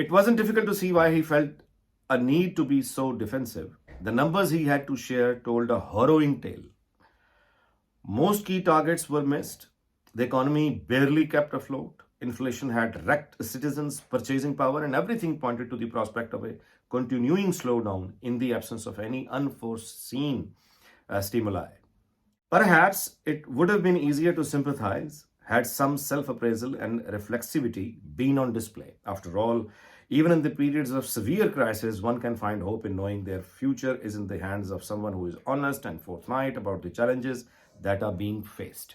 it wasn't difficult to see why he felt a need to be so defensive. The numbers he had to share told a harrowing tale. Most key targets were missed. The economy barely kept afloat. Inflation had wrecked citizens' purchasing power, and everything pointed to the prospect of a continuing slowdown in the absence of any unforeseen stimuli. Perhaps it would have been easier to sympathize had some self-appraisal and reflexivity been on display. After all, even in the periods of severe crisis, one can find hope in knowing their future is in the hands of someone who is honest and forthright about the challenges that are being faced.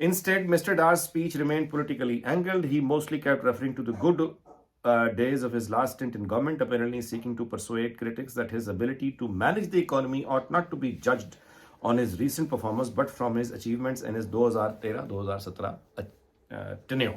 instead Mr. Dar's speech remained politically angled. He mostly kept referring to the good days of his last stint in government, apparently seeking to persuade critics that his ability to manage the economy ought not to be judged on his recent performance but from his achievements in his 2013-2017 tenure.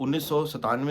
1997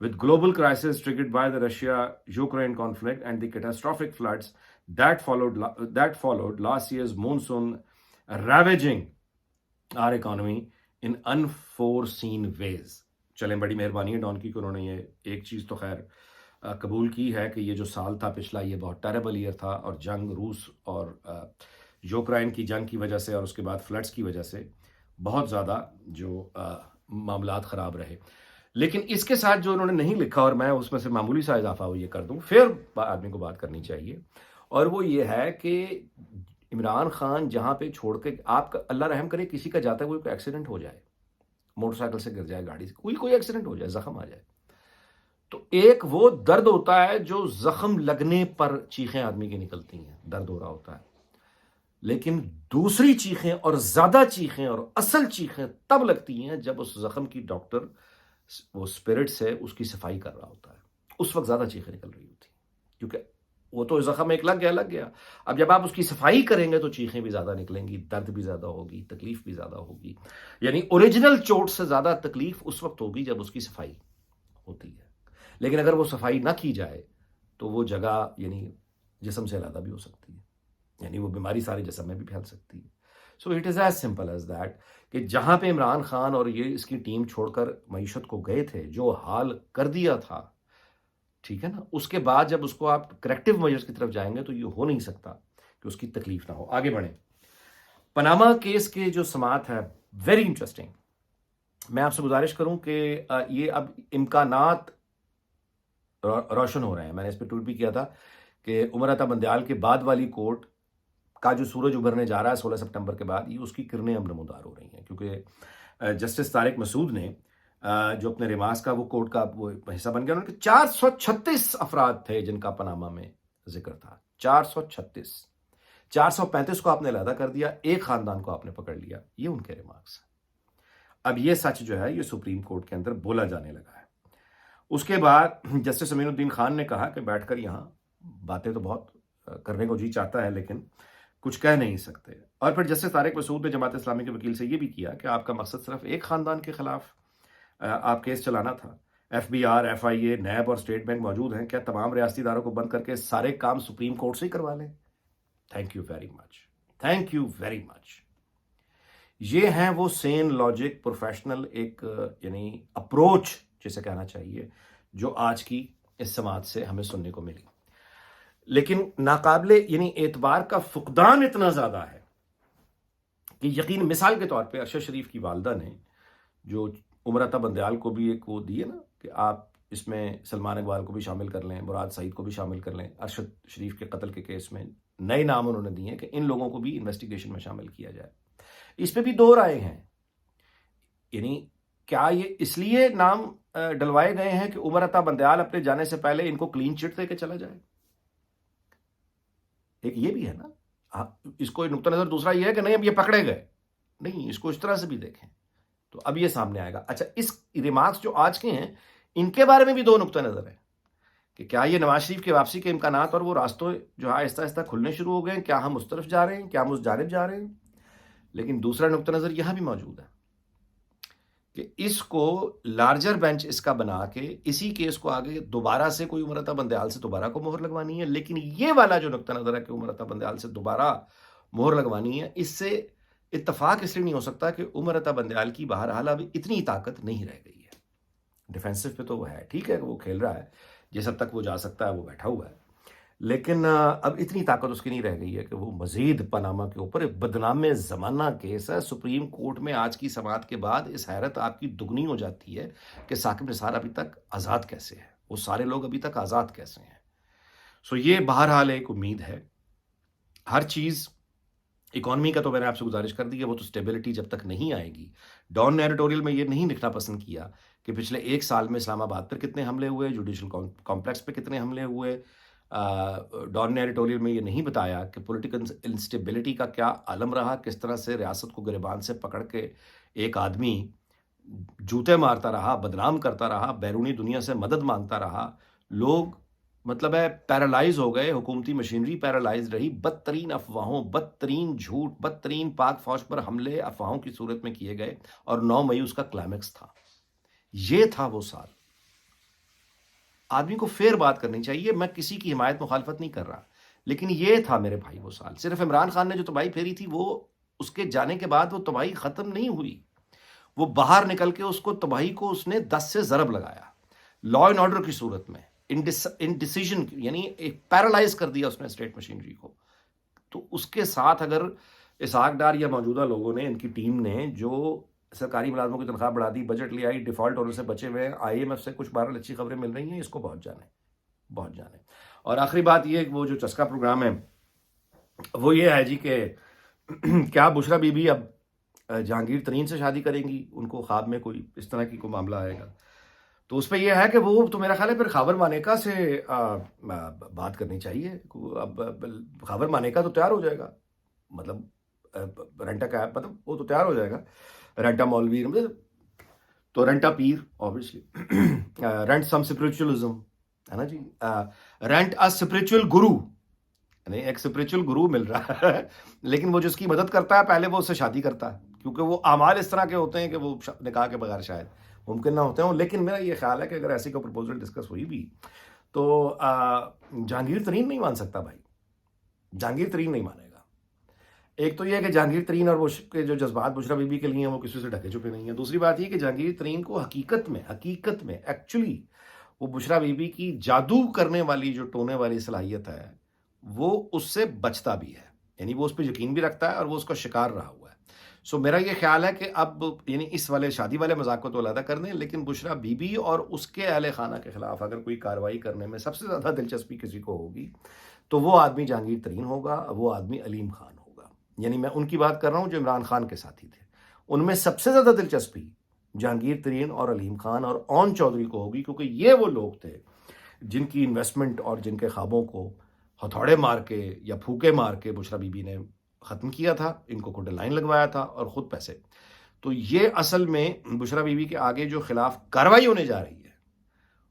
with global crisis triggered by the Russia-Ukraine conflict and the catastrophic floods that followed last year's monsoon, ravaging our economy in unforeseen ways. چلیں بڑی مہربانی ہے Dawn کی کہ انہوں نے یہ ایک چیز تو خیر قبول کی ہے کہ یہ جو سال تھا پچھلا یہ بہت ٹیریبل ایئر تھا، اور جنگ روس اور یوکرائن کی جنگ کی وجہ سے اور اس کے بعد فلڈس کی وجہ سے بہت زیادہ جو معاملات خراب رہے. لیکن اس کے ساتھ جو انہوں نے نہیں لکھا، اور میں اس میں سے معمولی سا اضافہ وہ یہ کر دوں، پھر آدمی کو بات کرنی چاہیے، اور وہ یہ ہے کہ عمران خان جہاں پہ چھوڑ کے آپ کا اللہ رحم کرے کسی کا جاتا ہے کوئی ایکسیڈنٹ ہو جائے، موٹر سائیکل سے گر جائے، گاڑی سے کوئی ایکسیڈنٹ ہو جائے، زخم آ جائے، تو ایک وہ درد ہوتا ہے جو زخم لگنے پر چیخیں آدمی کی نکلتی ہیں، درد ہو رہا ہوتا ہے، لیکن دوسری چیخیں اور زیادہ چیخیں اور اصل چیخیں تب لگتی ہیں جب اس زخم کی ڈاکٹر وہ اسپرٹ سے اس کی صفائی کر رہا ہوتا ہے، اس وقت زیادہ چیخیں نکل رہی ہوتی ہیں، کیونکہ وہ تو زخم ایک لگ گیا. اب جب آپ اس کی صفائی کریں گے تو چیخیں بھی زیادہ نکلیں گی، درد بھی زیادہ ہوگی، تکلیف بھی زیادہ ہوگی. یعنی اوریجنل چوٹ سے زیادہ تکلیف اس وقت ہوگی جب اس کی صفائی ہوتی ہے، لیکن اگر وہ صفائی نہ کی جائے تو وہ جگہ یعنی جسم سے علیحدہ بھی ہو سکتی ہے، یعنی وہ بیماری سارے جسم میں بھی پھیل سکتی ہے. So it is as simple as that کہ جہاں پہ عمران خان اور یہ اس کی ٹیم چھوڑ کر معیشت کو گئے تھے، جو حال کر دیا تھا، ٹھیک ہے نا، اس کے بعد جب اس کو آپ کریکٹیو میجرز کی طرف جائیں گے تو یہ ہو نہیں سکتا کہ اس کی تکلیف نہ ہو. آگے بڑھیں. پاناما کیس کے جو سماعت ہے ویری انٹرسٹنگ. میں آپ سے گزارش کروں کہ یہ اب امکانات روشن ہو رہے ہیں. میں نے اس پہ ٹویٹ بھی کیا تھا کہ عمر عطا بندیال کے بعد والی کورٹ کا جو سورج ابھرنے جا رہا ہے 16 سپٹمبر کے بعد، یہ اس کی کرنیں اب نمودار ہو رہی ہیں، کیونکہ جسٹس طارق مسعود نے جو اپنے ریمارکس کا وہ کورٹ کا وہ حصہ بن گیا، انہوں نے 436 افراد تھے جن کا پاناما میں ذکر تھا، 436. 435 کو آپ نے علیحدہ کر دیا، ایک خاندان کو آپ نے پکڑ لیا. یہ ان کے ریمارکس ہیں. اب یہ سچ جو ہے یہ سپریم کورٹ کے اندر بولا جانے لگا ہے. اس کے بعد جسٹس امین الدین خان نے کہا کہ بیٹھ کر یہاں باتیں تو بہت کرنے کو جی چاہتا ہے لیکن کچھ کہہ نہیں سکتے. اور پھر جسٹس طارق مسعود نے جماعت اسلامی کے وکیل سے یہ بھی کیا کہ آپ کا مقصد صرف ایک خاندان کے خلاف آپ کیس چلانا تھا. F B R, F I A, NAB اور اسٹیٹ بینک موجود ہیں، کیا تمام ریاستی اداروں کو بند کر کے سارے کام سپریم کورٹ سے ہی کروا لیں؟ Thank you very much, thank you very much. یہ ہیں وہ سین لاجک پروفیشنل ایک یعنی اپروچ جسے کہنا چاہیے جو آج کی اس سماعت سے ہمیں سننے کو ملی. لیکن ناقابل یعنی اعتبار کا فقدان اتنا زیادہ ہے کہ یقین مثال کے طور پہ ارشد شریف کی والدہ نے جو عمر عطا بندیال کو بھی ایک وہ دیے نا کہ آپ اس میں سلمان اقبال کو بھی شامل کر لیں، مراد سعید کو بھی شامل کر لیں، ارشد شریف کے قتل کے کیس میں نئے نام انہوں نے دیے کہ ان لوگوں کو بھی انویسٹیگیشن میں شامل کیا جائے. اس پہ بھی دو رائے ہیں. یعنی کیا یہ اس لیے نام ڈلوائے گئے ہیں کہ عمر عطا بندیال اپنے جانے سے پہلے ان کو کلین چٹ دے کے چلا جائے؟ ایک یہ بھی ہے نا. اس کو نقطہ نظر دوسرا یہ ہے کہ نہیں اب یہ پکڑے گئے، نہیں، اس کو اس طرح سے بھی دیکھیں تو اب یہ سامنے آئے گا. اچھا، اس ریمارکس جو آج کے ہیں ان کے بارے میں بھی دو نقطہ نظر ہیں کہ کیا یہ نواز شریف کی واپسی کے امکانات اور وہ راستوں جو آہستہ آہستہ کھلنے شروع ہو گئے ہیں، کیا ہم اس طرف جا رہے ہیں، کیا ہم اس جانب جا رہے ہیں. لیکن دوسرا نقطہ نظر یہاں بھی موجود ہے کہ اس کو لارجر بینچ اس کا بنا کے اسی کیس کو آگے دوبارہ سے کوئی عمر عطا بندیال سے دوبارہ کو مہر لگوانی ہے. لیکن یہ والا جو نقطہ نظر ہے کہ عمر عطا بندیال سے دوبارہ مہر لگوانی ہے، اس سے اتفاق اس لیے نہیں ہو سکتا کہ عمر عطا بندیال کی بہرحال اب اتنی طاقت نہیں رہ گئی ہے. ڈیفینسو پہ تو وہ ہے، ٹھیک ہے کہ وہ کھیل رہا ہے، جس حد تک وہ جا سکتا ہے وہ بیٹھا ہوا ہے، لیکن اب اتنی طاقت اس کی نہیں رہ گئی ہے کہ وہ مزید پاناما کے اوپر ایک بدنام زمانہ کیس ہے. سپریم کورٹ میں آج کی سماعت کے بعد اس حیرت آپ کی دگنی ہو جاتی ہے کہ ثاقب نثار ابھی تک آزاد کیسے ہے، وہ سارے لوگ ابھی تک آزاد کیسے ہیں. سو یہ بہرحال ایک امید ہے. ہر چیز اکانومی کا تو میں نے آپ سے گزارش کر دی ہے، وہ تو اسٹیبلٹی جب تک نہیں آئے گی. ڈان نے ایڈیٹوریل میں یہ نہیں لکھنا پسند کیا کہ پچھلے ایک سال میں اسلام آباد پر کتنے حملے ہوئے، جوڈیشل کمپلیکس پہ کتنے حملے ہوئے. ڈان نے ایڈیٹوریل میں یہ نہیں بتایا کہ پولیٹیکل انسٹیبلٹی کا کیا عالم رہا، کس طرح سے ریاست کو گریبان سے پکڑ کے ایک آدمی جوتے مارتا رہا، بدنام کرتا رہا، بیرونی دنیا سے مدد مانگتا رہا. لوگ مطلب ہے پیرالائز ہو گئے، حکومتی مشینری پیرالائز رہی. بدترین افواہوں، بدترین جھوٹ، بدترین پاک فوج پر حملے افواہوں کی صورت میں کیے گئے، اور 9 مئی اس کا کلائمیکس تھا. یہ تھا وہ سال. آدمی کو فیر بات کرنی چاہیے. میں کسی کی حمایت مخالفت نہیں کر رہا، لیکن یہ تھا میرے بھائی وہ سال. صرف عمران خان نے جو تباہی پھیری تھی وہ اس کے جانے کے بعد وہ تباہی ختم نہیں ہوئی، وہ باہر نکل کے اس کو تباہی کو اس نے 10 سے ضرب لگایا لا اینڈ آرڈر کی صورت میں, انڈیسیژن, یعنی ایک پیرالائز کر دیا اس نے اسٹیٹ مشینری کو. تو اس کے ساتھ اگر اسحاق ڈار یا موجودہ لوگوں نے, ان کی ٹیم نے جو سرکاری ملازموں کی تنخواہ بڑھا دی, بجٹ لے آئی, ڈیفالٹ ہونے سے بچے ہوئے ہیں, آئی ایم ایف سے کچھ بہرحال اچھی خبریں مل رہی ہیں, اس کو بہت جانے. اور آخری بات یہ کہ وہ جو چسکا پروگرام ہے وہ یہ ہے جی کہ کیا بشرا بی بی اب جہانگیر ترین سے شادی کریں گی, ان کو خواب میں کوئی اس طرح کی کوئی معاملہ آئے گا, تو اس پہ یہ ہے کہ وہ تو میرا خیال ہے پھر خاور مانیکا سے بات کرنی چاہیے. اب خاور مانیکا تو تیار ہو جائے گا, مطلب رینٹا کا مطلب وہ تو تیار ہو جائے گا, رینٹا مولوی تو رینٹا پیر اوبیسلی, رینٹ سم اسپرچولیزم ہے نا جی, رینٹ ا اسپرچل گرو, یعنی ایک اسپرچل گرو مل رہا ہے, لیکن وہ جس کی مدد کرتا ہے پہلے وہ اس سے شادی کرتا ہے, کیونکہ وہ اعمال اس طرح کے ہوتے ہیں کہ وہ نکاح کے بغیر شاید ممکن نہ ہوتے ہوں. لیکن میرا یہ خیال ہے کہ اگر ایسی کوئی پروپوزل ڈسکس ہوئی بھی تو جہانگیر ترین نہیں مان سکتا بھائی, جہانگیر ترین نہیں مانے گا. ایک تو یہ ہے کہ جہانگیر ترین اور وہ کے جو جذبات بشرا بی بی کے لیے ہیں وہ کسی سے ڈھکے چھپے نہیں ہیں. دوسری بات یہ کہ جہانگیر ترین کو حقیقت میں ایکچولی وہ بشرا بی بی کی جادو کرنے والی جو ٹونے والی صلاحیت ہے وہ اس سے بچتا بھی ہے, یعنی وہ اس پہ یقین بھی رکھتا ہے اور وہ اس کا شکار رہا ہوا ہے. سو میرا یہ خیال ہے کہ اب یعنی اس والے شادی والے مذاق کو تو علیحدہ کر دیں, لیکن بشرا بی بی اور اس کے اہل خانہ کے خلاف اگر کوئی کارروائی کرنے میں سب سے زیادہ دلچسپی کسی کو ہوگی تو وہ آدمی جہانگیر ترین ہوگا, وہ آدمی علیم خان ہوگا. یعنی میں ان کی بات کر رہا ہوں جو عمران خان کے ساتھی تھے, ان میں سب سے زیادہ دلچسپی جہانگیر ترین اور علیم خان اور اون چودھری کو ہوگی, کیونکہ یہ وہ لوگ تھے جن کی انویسٹمنٹ اور جن کے خوابوں کو ہتھوڑے مار کے یا پھوکے مار کے بشرا بی بی نے ختم کیا تھا, ان کو کوڈ لائن لگوایا تھا اور خود پیسے. تو یہ اصل میں بشرا بی بی کے آگے جو خلاف کارروائی ہونے جا رہی ہے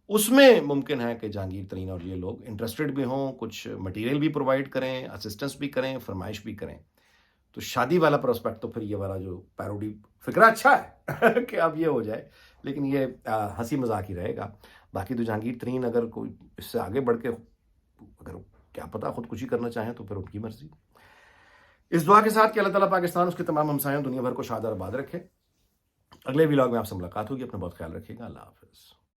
اس میں ممکن ہے کہ جہانگیر ترین اور یہ لوگ انٹرسٹڈ بھی ہوں, کچھ مٹیریل بھی پرووائڈ کریں, اسسٹنس بھی کریں, فرمائش بھی کریں. تو شادی والا پروسپیکٹ تو پھر یہ والا جو پیروڈی فکرہ اچھا ہے کہ اب یہ ہو جائے, لیکن یہ ہنسی مذاق ہی رہے گا. باقی تو جہانگیر ترین اگر کوئی اس سے آگے بڑھ کے اگر کیا پتہ خودکشی کرنا چاہیں تو پھر ان کی مرضی. اس دعا کے ساتھ کہ اللہ تعالیٰ پاکستان اس کے تمام ہمسایوں دنیا بھر کو شاد اور آباد رکھے. اگلے ولاگ میں آپ سے ملاقات ہوگی, اپنا بہت خیال رکھیے گا. اللہ حافظ.